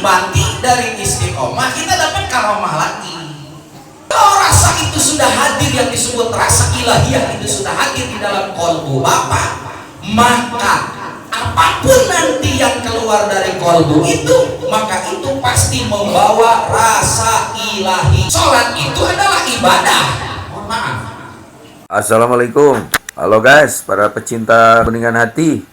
banti dari istiqomah, kita dapat karomah lagi. Kalau rasa itu sudah hadir, yang disebut rasa ilahiyah itu sudah hadir di dalam kolbu Bapak, maka apapun nanti yang keluar dari kolbu itu, maka itu pasti membawa rasa ilahi. Sholat itu adalah ibadah. Mohon maaf. Assalamualaikum. Halo guys, para pecinta beningan hati.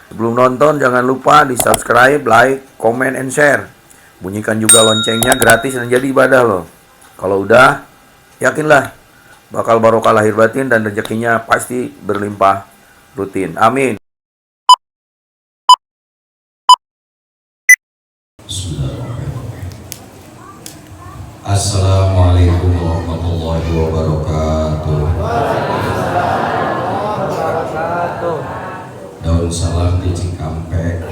Sebelum nonton jangan lupa di subscribe, like, comment, and share. Bunyikan juga loncengnya, gratis dan jadi ibadah loh. Kalau udah, yakinlah bakal barokah lahir batin dan rezekinya pasti berlimpah rutin. Amin. Assalamualaikum warahmatullahi wabarakatuh. Daun salam di Cikampek.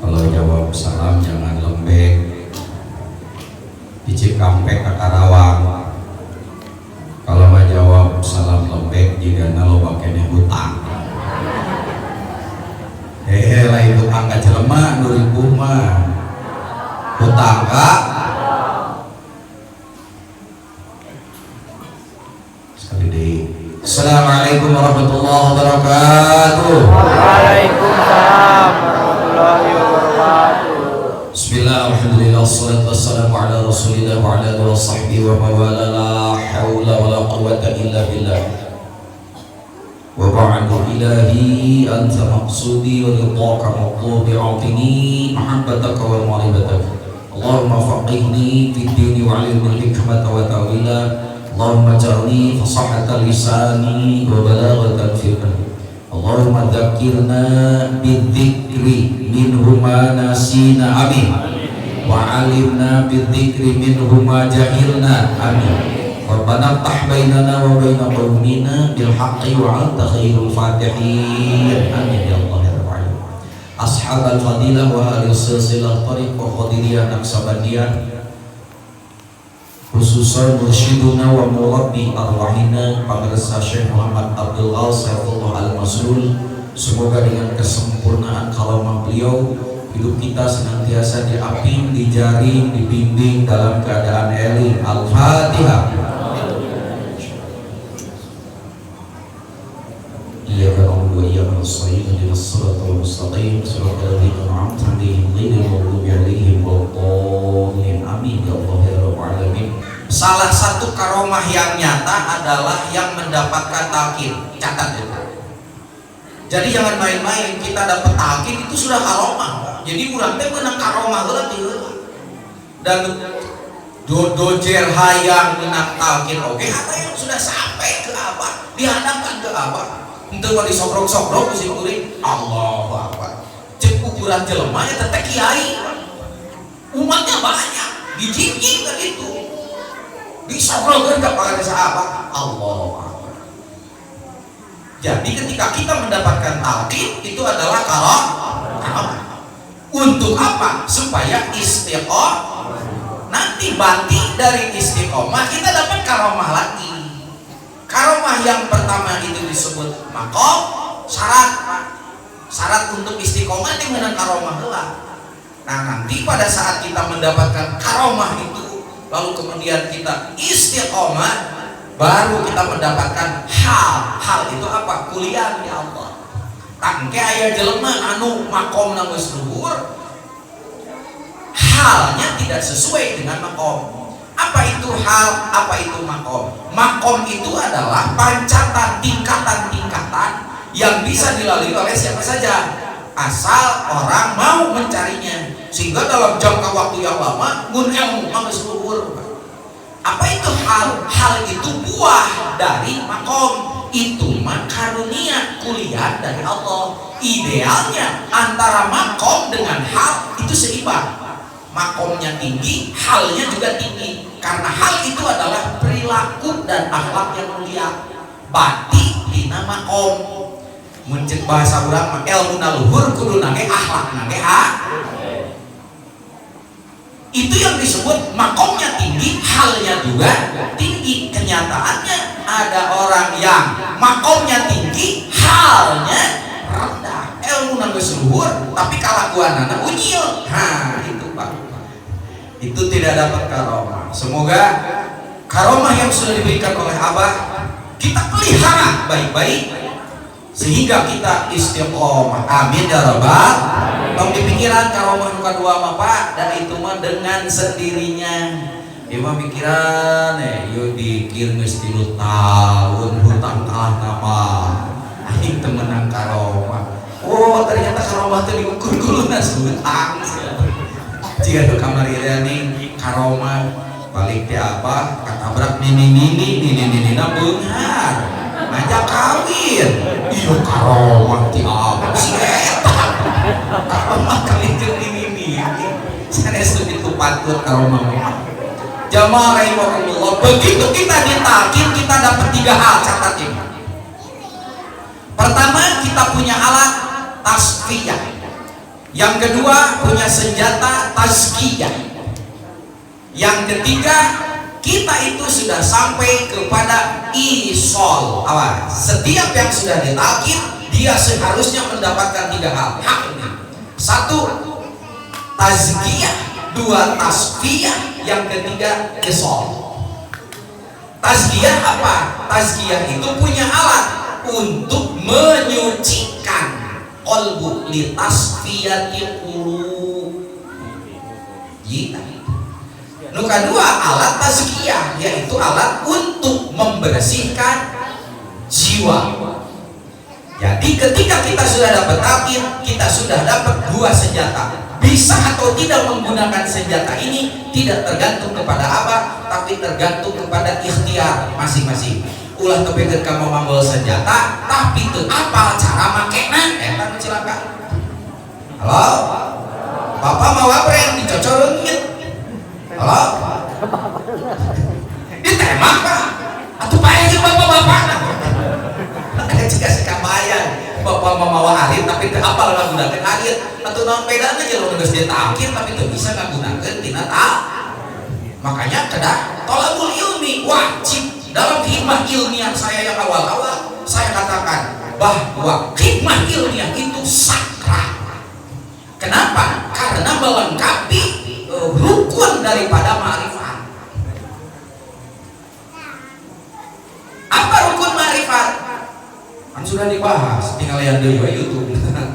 Kalau jawab salam jangan lembek. Di Cikampek ke Karawang. Kalau mau jawab salam lembek jika lo pakainya hutang. Lain hutang ka jelema 2000 mah. Hutang ka Assalamualaikum warahmatullahi wabarakatuh. Waalaikumsalam warahmatullahi wabarakatuh. Bismillah, alhamdulillah, wassalatu wassalamu ala rasulillah wa ala alihi wa sahbihi wa mawala, la hawla wa la quwwata illa billah. Wa ba'du ilahi anta maqsudi wa ridhaka maqlubi a'tini mahabbataka wa ma'rifataka. Allahumma faqihni fid dini wa 'allimni al-hikmata wa ta'wila. Allahumma ja'alni fasahata lisani wa balaghatan fil qalbi. Allahumma dzakirna bidzikri minhuma nasina, amin. Wa 'allimna bidzikri minhuma jahilna, amin. Rabbana ftah bainana wa baina qaumina bil haqqi wa anta khairul fatihin, amin ya Allah ya rabbal alamin. Ashabal fadilah wa ahli silsilah tariq wa qadiriyah naqsabandiyah, khususan mursyiduna wa murabbi arwahina Pamirsa Syekh Muhammad Abdul Saifullah Al-Masul. Semoga dengan kesempurnaan kalamah beliau, hidup kita senantiasa diaping, dijaring, dibimbing dalam keadaan eling. Al-Fatihah. Iyyaka na'budu wa iyyaka nasta'in, ihdinas siratal mustaqim, siratal ladzina an'amta 'alaihim ghairil maghdubi 'alaihim waladdallin. Amin ya Allah ya rabbal alamin. Salah satu karomah yang nyata adalah yang mendapatkan talqin. Catat ya. Jadi jangan main-main, kita dapat talqin itu sudah karomah. Jadi urang teh meunang karomah heula teh. Dan dojer hayang meunang talqin oge ada yang sudah sampai ke Abah, dihadapkan ke Abah. Henteu mah disobrok-sobrok ku kuring. Allahu Akbar. Cek ukuran jelema nya teh kiai. Umatnya banyak, dijinjing kan itu. Disobrolkan kepada sahabat. Allahu Akbar. Jadi ketika kita mendapatkan talqin itu adalah karomah. Untuk apa? Supaya istiqomah. Nanti banti dari istiqomah kita dapat karomah lagi. Karomah yang pertama itu disebut maqam, syarat untuk istiqomah dengan karomah heula. Nah, nanti pada saat kita mendapatkan karomah itu, lalu kemudian kita istiqomah, baru kita mendapatkan hal itu apa? Kuliah di Allah. Tangke aya jelema anu makomna geus luhur, halnya tidak sesuai dengan makom. Apa itu hal? Apa itu makom? Makom itu adalah pancatan, tingkatan-tingkatan yang bisa dilalui oleh siapa saja, asal orang mau mencarinya. Sehingga dalam jangka waktu yang lama mun ilmu mah geus luhur. Apa itu hal? Hal itu buah dari makom. Itu mah karunia kuliah dari Allah. Idealnya antara makom dengan hal itu seimbang. Makomnya tinggi, halnya juga tinggi. Karena hal itu adalah perilaku dan akhlak yang mulia. Bati dina makom. Muncul bahasa urang mah ilmu luhur kudu nage akhlak nage itu yang disebut makomnya tinggi, halnya juga tinggi. Kenyataannya ada orang yang makomnya tinggi, halnya rendah. Ilmu nanggeus luhur tapi kalakuanana unyil. Itu Pak. itu tidak dapat karomah. Semoga karomah yang sudah diberikan oleh Abah kita pelihara baik-baik sehingga kita istiqomah. Amin ya rabbal. Tong dipikiran karomah nu kadua mah Pak, dan itu mah dengan sendirinya. Ieu mah pikiran yeuh dikir geus 3 tahun hutang kalah nama. Aing teu meunang karomah. Oh, ternyata karomah teh diukur kuluna hutang. Jika tu kamari nih karomah balik teh apa katabrak nini na beunghar ngajak kawin. Iya karomah ti apa sih eta? Karomah kawin jeung nini sanes itu patut karomah. Jamaah rahimakumullah, begitu kita ditakir kita dapat 3 hal, catat ini. Pertama, kita punya alat tasfiyah. Yang kedua, punya senjata tazkiyah. Yang ketiga, kita itu sudah sampai kepada isol. Awas, setiap yang sudah ditakir dia seharusnya mendapatkan 3 hal. Hak ini. 1, tazkiyah. 2, tasfiyah. Yang ketiga, isol. Tazkiyah apa? Tazkiyah itu punya alat untuk menyucikan qalbu li tasfiyati qulub. Nu kadua alat tazkiyah, yaitu alat untuk membersihkan jiwa. Jadi ketika kita sudah dapat takir, kita sudah dapat 2 senjata. Bisa atau tidak menggunakan senjata ini tidak tergantung kepada Abah, tapi tergantung kepada ikhtiar masing-masing. Ulah kepikir kamu manggol senjata tapi itu apa cara makena eta nu cilaka. Halo bapak mau brand dicocoreun ieu. Halo ditembak Pak atuh pae jeung bapak-bapak ada jika sekabayan bapak mau alit tapi teu apal ngagunakeun alit atuh naon bedana jeung geus ditakir tapi teu bisa ngagunakeun tina makanya kedah tolabul ilmi wajib. Dalam hikmah ilmiah saya yang awal-awal saya katakan bahwa hikmah ilmiah itu sakral. Kenapa? Karena melengkapi rukun daripada ma'rifat. Apa rukun ma'rifat? Kan sudah dibahas, tinggal lihat di YouTube. Nah,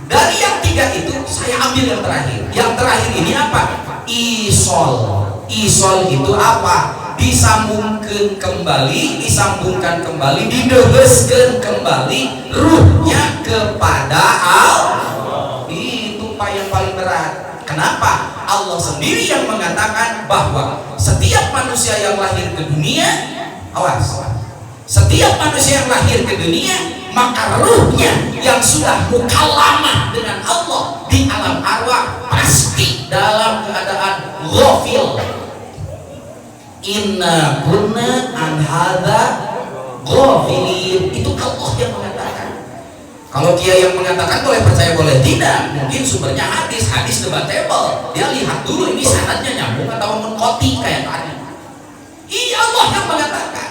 dari yang 3 itu saya ambil yang terakhir. Yang terakhir ini apa? Isol. Isol itu apa? Disambungkan kembali, dideheskeun kembali ruhnya kepada Allah. Itu yang paling berat. Kenapa? Allah sendiri yang mengatakan bahwa setiap manusia yang lahir ke dunia, awas, setiap manusia yang lahir ke dunia, maka ruhnya yang sudah mukallamah dengan Allah di alam arwah pasti dalam keadaan ghafil. Inna kunna an hadza ghafilin. Itu Allah yang mengatakan. Kalau kiai yang mengatakan boleh percaya boleh tidak, mungkin sumbernya hadis debatable. Dia lihat dulu ini sanadnya nyambung atau munqati kayak tadi. Iya Allah yang mengatakan.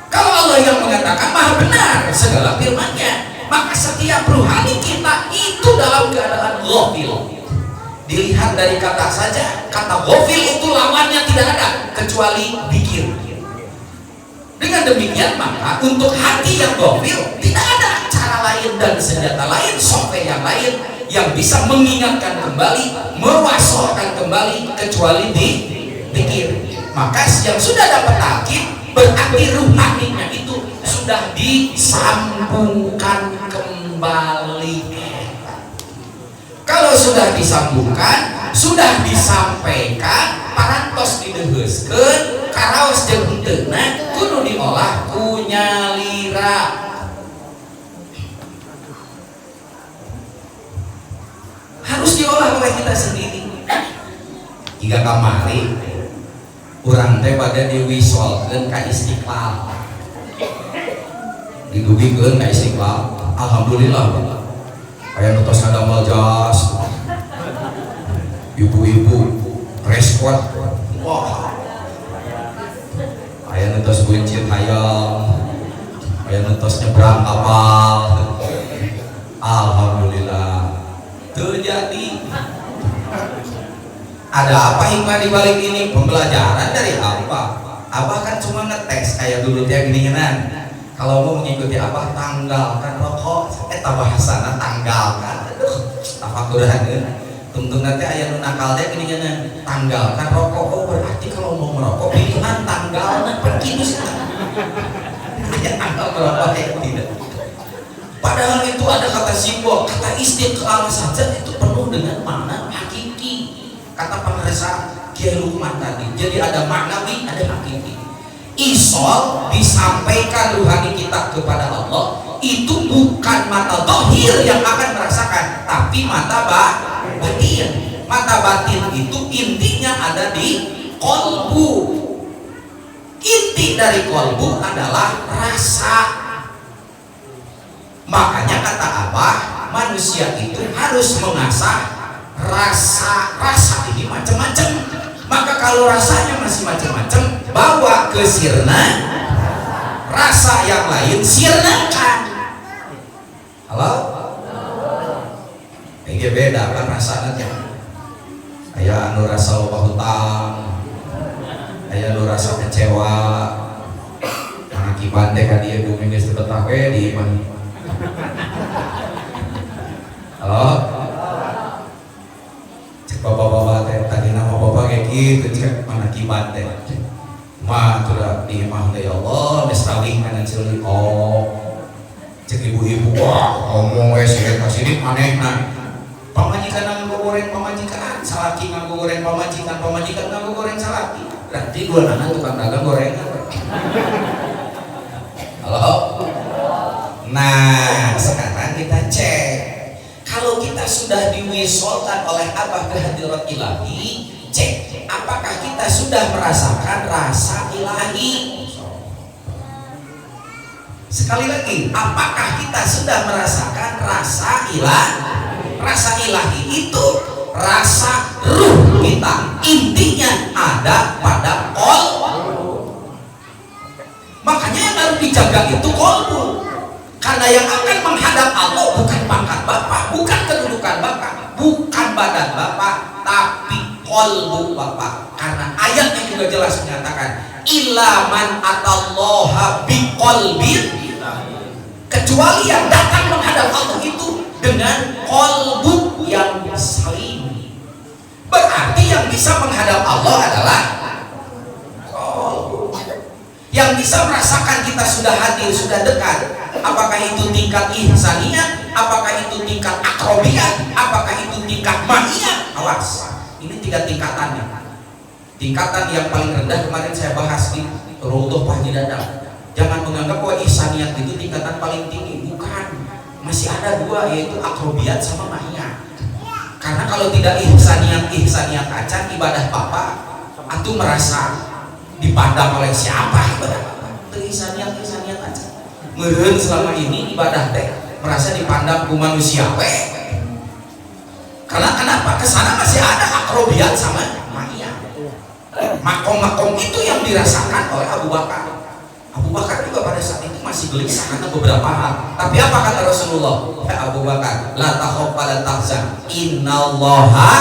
Kalau Allah yang mengatakan maha benar segala firman-Nya, maka setiap ruhani kita itu dalam keadaan ghafil. Dilihat dari kata saja, kata ghafil itu lawannya tidak ada kecuali dzikir. Dengan demikian maka untuk hati yang ghafil tidak ada cara lain dan senjata lain, software yang lain yang bisa mengingatkan kembali, mewasolkan kembali kecuali dzikir. Maka yang sudah dapat takir berarti ruhaninya itu sudah disambungkan kembali. Kalau sudah disambungkan, sudah disampaikan, parantos dideheskeun, karaos jeung henteuna kudu diolah ku nyalira. Harus diolah oleh kita sendiri. Jika kamari urang teh pada diwisolkeun ka Istiqlal. Didugikeun ka Istiqlal. Alhamdulillah. Kayak nutos ngadamel jas, ibu-ibu respon, wah, kayak nutos buncit hayam, kayak nutos nyebrang kapal, alhamdulillah, terjadi. Ada apa hikmah di balik ini? Pembelajaran dari Abah. Abah kan cuma ngetes kayak dulu dia gini-ginan. Kalau mau mengikuti Abah, tanggalkan rokok. Bahasana tanggalkan. Aduh, tafakuran. Tungtung nanti ayah nu nakal teh gini-ginan. Tanggalkan rokok. Oh berarti kalau mau merokok pilihan tanggalkan pergi sih. Ayah tanggal merokok tidak. Padahal itu ada kata simbol, kata istiqlal saja itu penuh dengan makna hakiki. Kata pengerasa Kiai Lukman tadi, jadi ada maknawi, ada hakiki. Isol disampaikan ruhani kita kepada Allah, itu bukan mata zahir yang akan merasakan, tapi mata batin. Mata batin itu intinya ada di kolbu. Inti dari kolbu adalah rasa. Makanya kata Abah, manusia itu harus mengasah rasa ini macam-macam. Maka kalau rasanya masih macam-macam, bawa ke sirna rasa yang lain, sirnakan. Halo? Ini beda kan rasanya. Aya anu rasa loba hutang, aya anu rasa kecewa. Akibat teh ka dieu bumi geus betah we di iman. Halo? Cek bapak-bapak teh tadi nama bapak kayak gitu cek mana kibat teh. Mah sudah di imah teh ya Allah mesraling kanan cilik. Oh. Cek ibu-ibu wah ngomong we sih kasih di manehna. Pamajikan nganggo goreng pamajikan, salaki nganggo goreng pamajikan nganggo goreng salaki. Berarti dua anak tukang dagang gorengan. Halo? Nah, sekarang kita cek. Kalau kita sudah diwisolkan oleh Abah ke hadirat ilahi, cek apakah kita sudah merasakan rasa ilahi. Sekali lagi, apakah kita sudah merasakan rasa ilahi? Rasa ilahi itu rasa ruh kita. Intinya ada pada kolbu. Makanya yang harus dijaga itu kolbu. Karena yang akan menghadap Allah bukan pangkat Bapak, bukan kedudukan Bapak, bukan badan Bapak, tapi kolbu Bapak. Karena ayatnya juga jelas menyatakan illa man atallaha biqalbin, kecuali yang datang menghadap Allah itu dengan kolbu yang salim. Berarti yang bisa menghadap Allah adalah kolbu. Yang bisa merasakan kita sudah hadir, sudah dekat. Apakah itu tingkat ihsaniyah, apakah itu tingkat akrobiyah, apakah itu tingkat mahiyah? Awas, ini 3 tingkatannya. Tingkatan yang paling rendah kemarin saya bahas di Raudhah Pak Haji Dadang. Jangan menganggap bahwa ihsaniyah itu tingkatan paling tinggi, bukan. Masih ada 2, yaitu akrobiyat sama mahiyah. Karena kalau tidak ihsaniyah acan ibadah Bapak, antum merasa dipandang oleh siapa ibadah Bapak? Ihsaniyah acan. Meureun selama ini ibadah teh merasa dipandang ku manusia we. Karena kenapa? Kesana masih ada akrobiyat sama mahiyah. Makom-makom itu yang dirasakan oleh Abu Bakar. Abu Bakar juga pada saat itu masih gelisah karena beberapa hal. Tapi apa kata Rasulullah? Ya Abu Bakar, la takhaf wa la tahzan, innallaha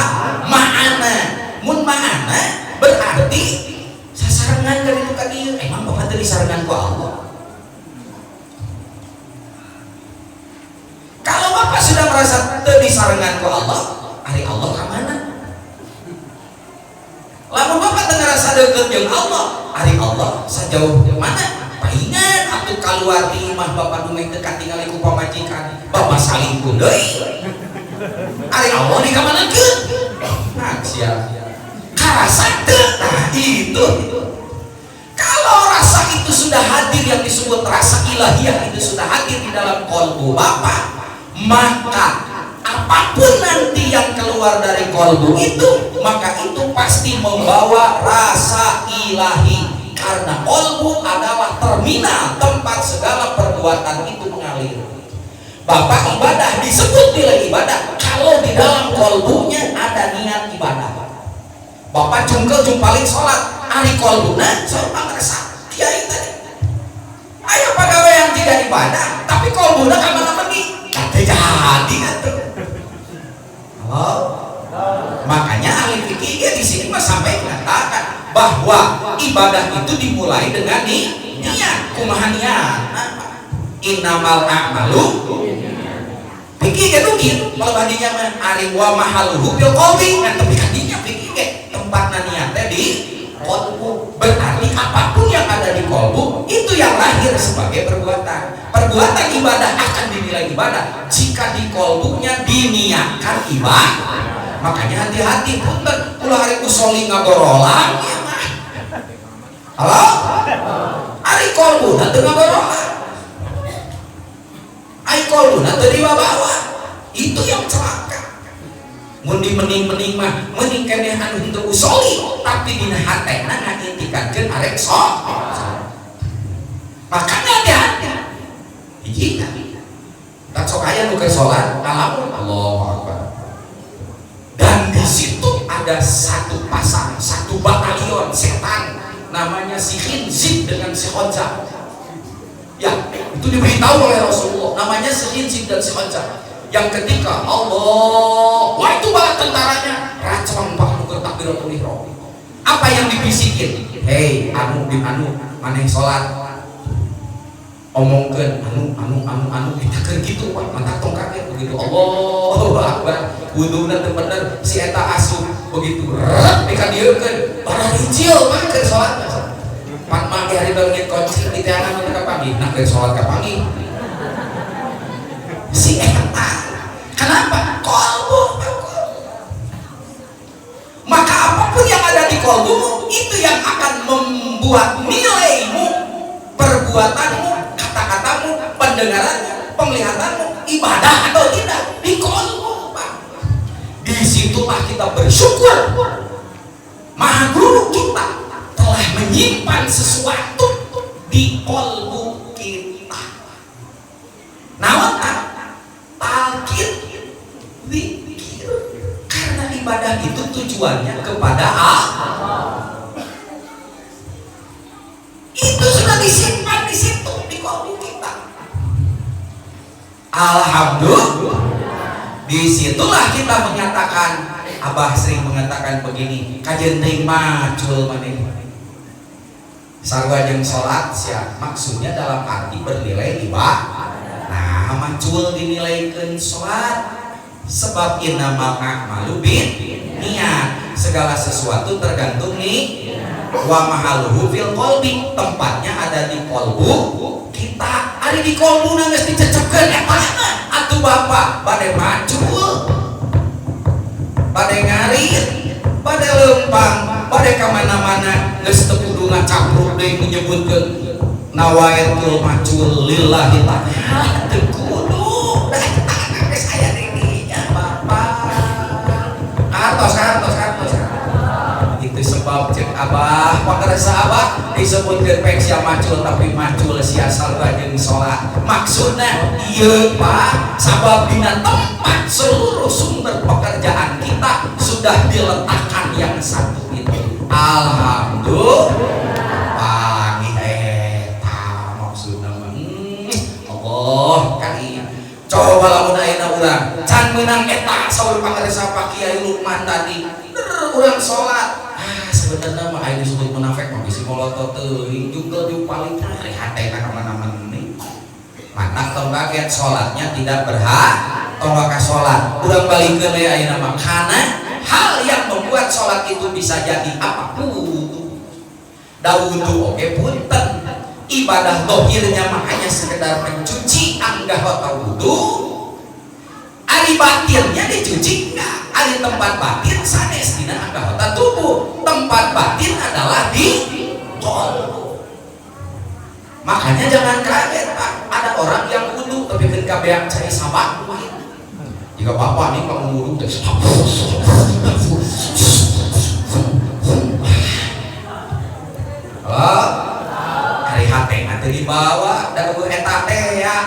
ma'ana. Mun ma'ana berarti sasarangan dari itu ka dieu. Emang Bapak teh disarangan ku Allah. Kalau Bapak sudah merasa disarangan ku Allah, ari Allah ka mana? Lamun Bapak teu ngarasa deukeut jeung Allah, ari Allah sajauh mana? Paingan atuh kaluar di imah Bapak nu dekat tinggal ku pamajikan, Bapak salingkuh deui. Ari Allah di ka manakeun? Nah, sia. Karasa teu? Nah, itu. Kalau rasa itu sudah hadir, yang disebut rasa ilahiyah itu sudah hadir di dalam kolbu Bapak, maka apapun nanti yang keluar dari kolbu itu, maka itu pasti membawa rasa ilahi. Karena kolbu adalah terminal tempat segala perbuatan itu mengalir. Bapak ibadah disebut nilai ibadah kalau di dalam kolbunya ada niat ibadah. Bapak jungkel jumpaling sholat, ari kolbuna saya ngerasa kiai tadi ayo pegawai yang tidak ibadah tapi kolbuna kan mana meni kata jadi atuh. Halo? Makanya ahli fikih dia sini mah sampai mengatakan bahwa ibadah itu dimulai dengan niat. Kumaha niat? Innamal a'malu pikir ke dugin kalau badinya mah ari wa mahaluhu bil qalbi ngan tapi kadinya pikir ke tempatna niatnya di qalbu. Berarti apapun yang ada di qalbu itu yang lahir sebagai perbuatan. Perbuatan ibadah akan dinilai ibadah jika di qalbunya diniatkan ibadah. Makanya hati-hati punten ulah hari kusoli ngagorolang ya mah. Halo? Ari qalbuna teu ngagorolang. Ai qalbuna teu dibawa. Itu yang celaka. Mun di mening-mening mah mending keneh anu henteu usoli tapi dina hatena ngintikakeun arek sok. Makanya hati-hati. Hiji tak sok aya nu keur salat ngalamun Allahu Akbar. Dan di situ ada satu pasang, satu batalion setan namanya si Khinzib dengan si Khonzab. Ya, itu diberitahu oleh Rasulullah namanya si Khinzib dan si Khonzab. Yang ketika Allah, wah itu bala tentaranya racon pak nuker takbiratul ihram. Apa yang dibisikin? Hei, anu maneh salat. Omongkeun anu kita keur kitu Pak, mantap tong kaget begitu. Allahu Akbar. Wuduna teu bener si eta asup begitu. Dikadiekeun para hijil mah keur salat. Pan mah ge hari beungit kunci di teangan ka pagi, nah keur salat ka pagi. Si eta. Kenapa? Qalbu. Maka apapun yang ada di qalbumu itu yang akan membuat nilaimu, perbuatanmu, kata-katamu, pendengaranmu, penglihatanmu, ibadah atau tidak di qalbu. Disitulah kita bersyukur Maha Guru kita telah menyimpan sesuatu di qalbu kita. Namun talqin zikir, karena ibadah itu tujuannya kepada Allah. Itu sudah disimpan di situ di qalbu kita. Alhamdulillah. Disitulah kita menyatakan, Abah sering mengatakan begini, kajian teuing macul maneh. Sarua jeung salat sia, maksudnya dalam arti bernilai ibadah. Nah, macul dinilaikeun salat sebab innamal a'malu niat. Segala sesuatu tergantung nih wa mahaluhu fil qalbi, tempatnya ada di qalbu kita. Ari di qalbuna geus dicecepkeun eta atuh Bapak bade macul, bade ngarit, bade leumpang, bade ka mana-mana geus teu kudu ngacapruk deui menyebutkeun nawaitul macul lillahi ta'ala. Teu kudu geus aya di dinya Bapak. Kartos. Itu sebab cek Abah pangaresa Abah disebutkeun pek sia macul tapi macul sia sarua jeung salat. Maksudna ieu Pak, sabab dina tempat seluruh sumber pekerjaan kita sudah diletakkan yang satu itu. Alhamdulillah. Pangi eta maksudna mah Allah kali. Coba lamun ayeuna urang can meunang eta saur pangaresa Pak Kiai Lukman tadi. Urang salat sebenarnya mah aing disebut munafik mah bisi molotot teuing juga paling hari hatena ka mana-mana nih. Mantap tong kaget salatnya tidak berhak tong ka salat. Urang balikeun we ayeuna mah kana hal yang membuat salat itu bisa jadi apapun. Da wudu oge punten. Ibadah dohirnya mah hanya sekedar mencuci anggota wudu. Ari batinnya dicuci enggak? Ari tempat batin sanes dina anggota tubuh. Tempat batin adalah di qalbu. Makanya jangan kaget Pak, ada orang yang wudu tapi ketika beak cari sabak. Jika Bapak nih kalau wudu teh hari hati nanti dibawa dan eta teh ya.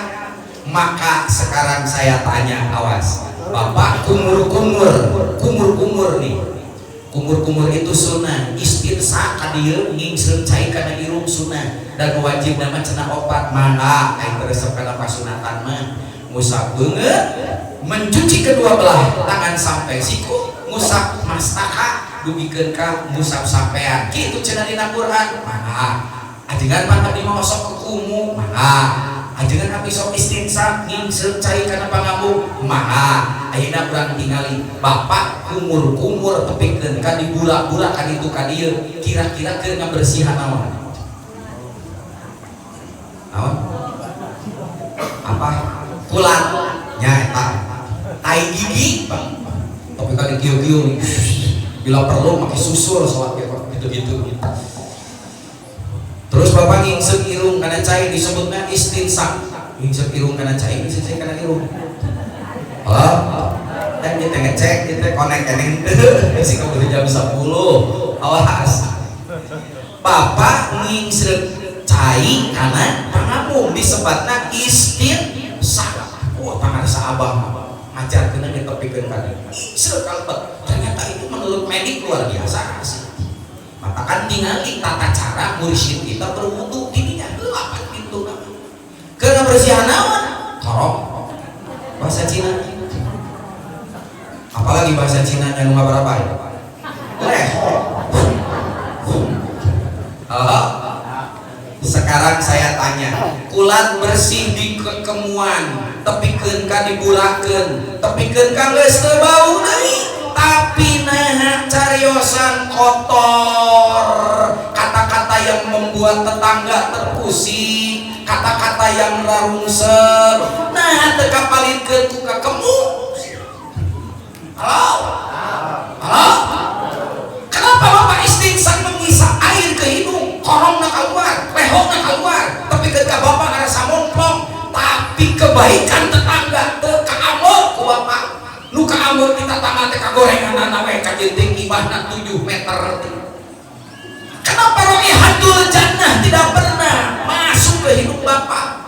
Maka sekarang saya tanya, awas Bapak, kumur nih, kumur itu sunnah, istinsa kadieu ngingseun cai kana irum sunnah, dan wajib nama cenah opat mangga aing resep kana pasunatan mah ngusap beungeut, mencuci kedua belah tangan sampai siku, ngusap mastaka, dugikeun ka musab sampean kitu cenah dina Quran mah ajengan mah abdi mah sok kekumu mah ajengan abdi sok istinsa ngingseut cai kana pangambu mah ayeuna urang tingali bapak kumur-kumur tepikeun ka di bula-bula ka ditu ka dieu kira-kira keur ngabersihan naon apa kulat nyata tai gigi bang tapi kan kieu-kieu bila perlu pakai susur sholat gitu-gitu terus bapak ngingseut irung kana cai disebutna istinsak ngingseut irung kana cai ngingseut cai kana irung dan kita ngecek kita connect keneng sih kamu jam 10 awas bapak ngingseut cai kana pangapung disebutna istinsak pangarsa abah ngajarkeun ge tepikeun ka dieu seueur kalebet ternyata itu menurut medik luar biasa sih matakan tingali tata cara mursyid kita berwudu didinya heula pan kitu keur ngabersihan naon korok bahasa Cina apalagi bahasa Cina nya nu ngabarapa ya leho sekarang saya tanya kulat bersih di kekemuan tepikeun ka diburakeun tepikeun ka geus teu bau deui tapi nah cariosan kotor kata-kata yang membuat tetangga terpusing kata-kata yang rarungsep nah teu kapalikeun ku kakemu halo kenapa bapak istinsak mengisap air ke hidung korongna keluar lehongna keluar tapi ketika bapak ngerasa momplong tapi kebaikan tetangga teu kaameuh ku bapak nu kaameuh kita tangga teh kagorenganana we ka jenting imahna 7 meter kenapa raihatul jannah tidak pernah masuk ke hidung bapak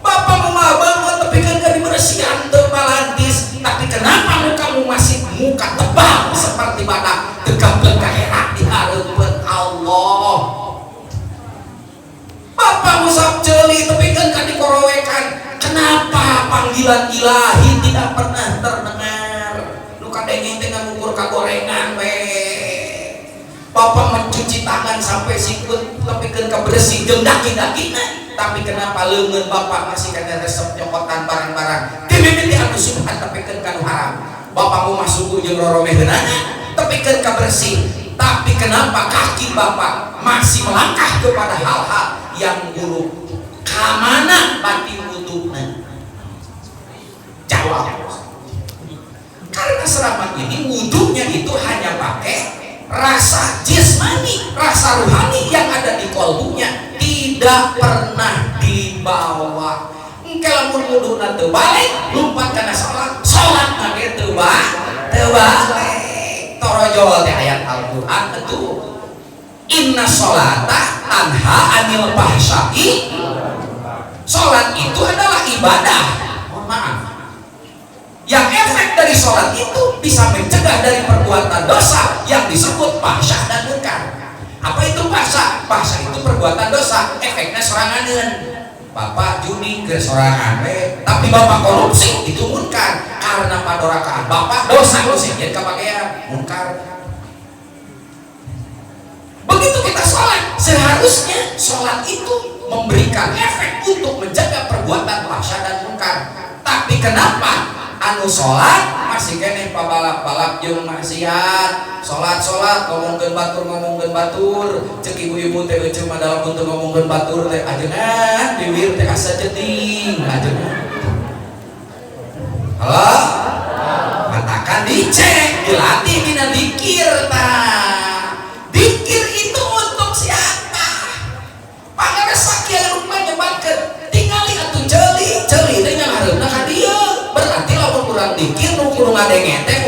bapak mau banget tapi kan gak dibersihan teu malantis tapi kenapa mukamu masih muka tebal seperti badak tegap-tegap kaherak di hareupeun Allah bapak musab ceuli tapi kan dikorowekan kenapa panggilan ilahi tidak pernah terdengar lu kadenge teh ngukur kagorengan we bapak mencuci tangan sampai sikut tapi kan kebersih jeung daki-dakina tapi kenapa leungeun bapak masih kana resep nyokotan barang-barang dimimiti anu subhan tapi kan kanu haram bapak mau masuk jeung roromeheunana tapi kan kebersih tapi kenapa kaki bapak masih melangkah kepada hal-hal yang buruk kamana batin wuduna jawab karena selama ini wudhunya itu hanya pakai rasa jasmani rasa ruhani yang ada di kolbunya tidak pernah dibawa engke lamun wudhuna teu balik lumpat kana salat mage teu balik torojol teh ayat Al-Qur'an itu inna sholata tanha anil fahsya'i sholat itu adalah ibadah mohon maaf yang efek dari sholat itu bisa mencegah dari perbuatan dosa yang disebut fahsya dan munkar apa itu fahsya? Fahsya itu perbuatan dosa efeknya soranganeun bapak judi ke sorangan tapi bapak korupsi itu munkar karena padorakaan bapak dosa jadi kebagian munkar begitu kita sholat seharusnya sholat itu memberikan efek untuk menjaga perbuatan fahsya dan munkar tapi kenapa anu sholat masih keneh pabalap-balap jeung maksiat sholat ngomongkeun batur cek ibu-ibu teh euceum dalam bentuk ngomongkeun batur teh ajeungan bibir teh asa ceting ajeungan halo katakan dicek dilatih dina dikir dikir itu untuk siapa pangaresa kieu rumah nyebatkeun tingali atuh ceuli teh ngahareupna ka dieu berarti lamun kurang dikir nu kudu ngadenge teh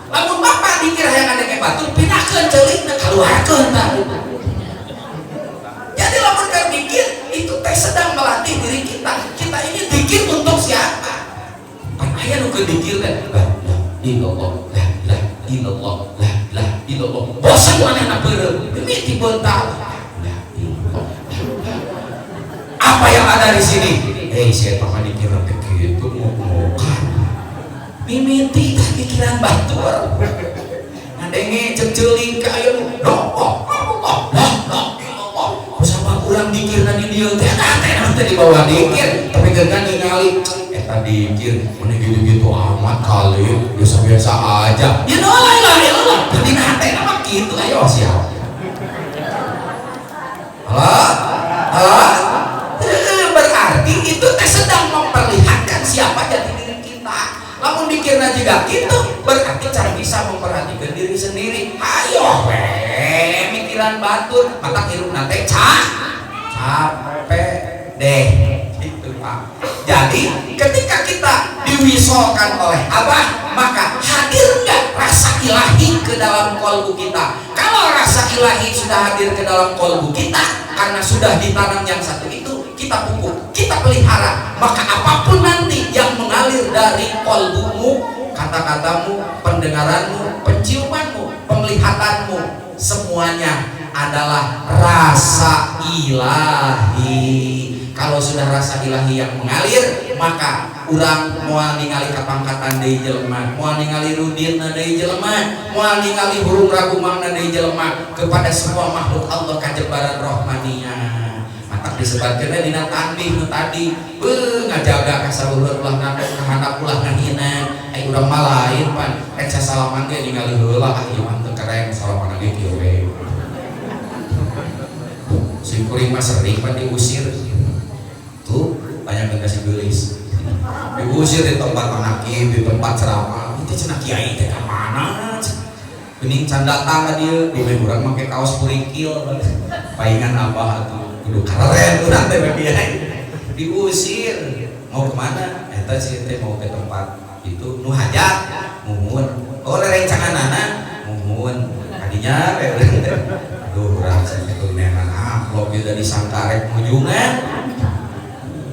lamun bapak dikir hayang ngadenge batur pindahkeun ceulikna kaluarkeun tah jadi lamun keur dikir itu teh sedang melatih diri kita ini dikir untuk siapa pan aya nu keur dikir teh la ilaha illallah bosan manehna beureum mimiti beuntal apa yang ada di sini saya papa dikira begitu mau mimiti pikiran batur ngenge ceceling ka aya sama urang dikirna di dieu teh teh di bawah dikir tapi gegan ningali eta dikir mun gitu-gitu amat kali biasa-biasa aja ya no lah tadi nate mah kitu ayo siap berarti itu teh sedang memperlihatkan siapa jati diri kita. Lamun dikirna juga gitu, berarti cara bisa memperhatikan diri sendiri. Ayo mikiran batur, mata hirupna teh capek deh. Gitu Pak. Jadi ketika kita diwisolkan oleh Abah, maka hadir nggak rasa ilahi ke dalam kolbu kita? Kalau rasa ilahi sudah hadir ke dalam kolbu kita, karena sudah ditanam yang satu itu, kita pupuk, kita pelihara, maka apapun nanti yang mengalir dari kolbumu, kata-katamu, pendengaranmu, penciumanmu, penglihatanmu, semuanya adalah rasa ilahi. Kalau sudah rasa ilahi yang mengalir, maka urang moal ningali kapangkatan deui jelema, moal ningali rudinna deui jelema, moal ningali burung ragumangna deui jelema, kepada semua makhluk Allah kajebaran rohmaniyah. Matak disebatkeun dina tanbih nu tadi, ngajaga ka saluhur ulah ngandung kahandap ulah ngahina. Ai urang mah lain pan, rek sasalaman ge ningali heula ieu mah teu keren salaman ge kieu we. Sing kuring mah sering pan diusir. Tuh banyak yang kasih gelis diusir di tempat menakib, di tempat ceramah itu cenah kiai teh ka mana bening can datang ka dieu di urang make kaos purikil paingan apa atuh kudu keren urang teh kiai diusir mau kemana eta sih teh mau ke tempat itu nu hajat muhun rencanganana muhun kadinya aduh urang sakitu neangan amplop ieu dari sangkarek ujungan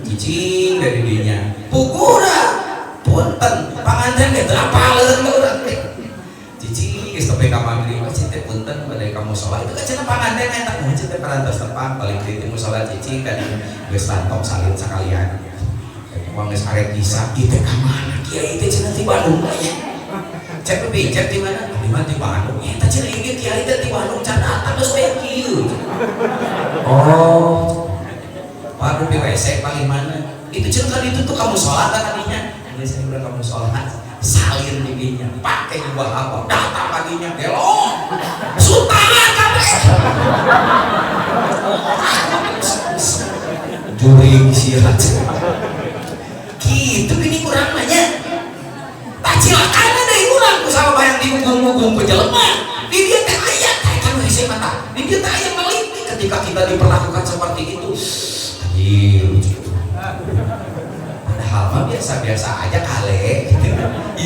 cicing dari dinya pukura punten panganten ge teu apaleun urang cicing geus tepe ka magrib cicing punten bade ka musala itu cenah panganten eta mun cicing parantos tempat balik di musala cicing dan geus lantok salin sakalian uang geus arek bisa ieu teh ka mana kiai teh cenah ti Bandung nya cek pijat di mana di mana di Bandung eta cenah ieu kiai teh di Bandung can datang geus bae kieu oh waduh di WC paling mana itu cerita itu tuh kamu sholat kan tadinya biasanya udah kamu sholat salin didinya pakai jubah apa datang paginya gelong sultan kabeh juring sirat gitu ini kurang nanya tak cilakan ada kurang sama bayang dihukum-hukum ke jelema di dia teh ayat kan WC mata di dia teh ayat meliti ketika kita diperlakukan seperti itu padahal mah biasa-biasa aja kali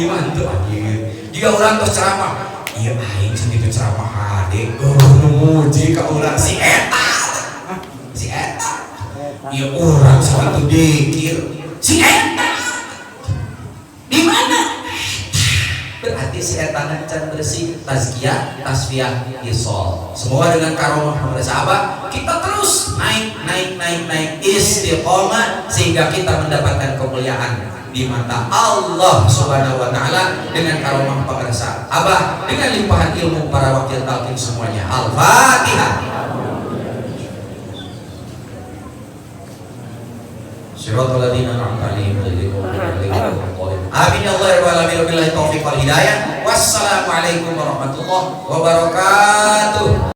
iman tuh anjir jika orang terus ceramah iya aing segitu ceramah hade muji ke orang si eta iya orang segitu dikir si eta di mana berarti si eta can bersih tazkiyah tasfiyah isol semua dengan karomah kepada sahabat kita terus naik istiqomah sehingga kita mendapatkan kemuliaan di mata Allah Subhanahu wa taala dengan karomah pengerasa abah dengan limpahan ilmu para wakil talqin semuanya. Al-Fatihah. Shiratal ladzina an'amta 'alaihim ghairil maghdubi 'alaihim waladdallin. Amin ya Allah ya rabbal alamin. Wabillahi taufiq wal hidayah. Wassalamualaikum warahmatullahi wabarakatuh.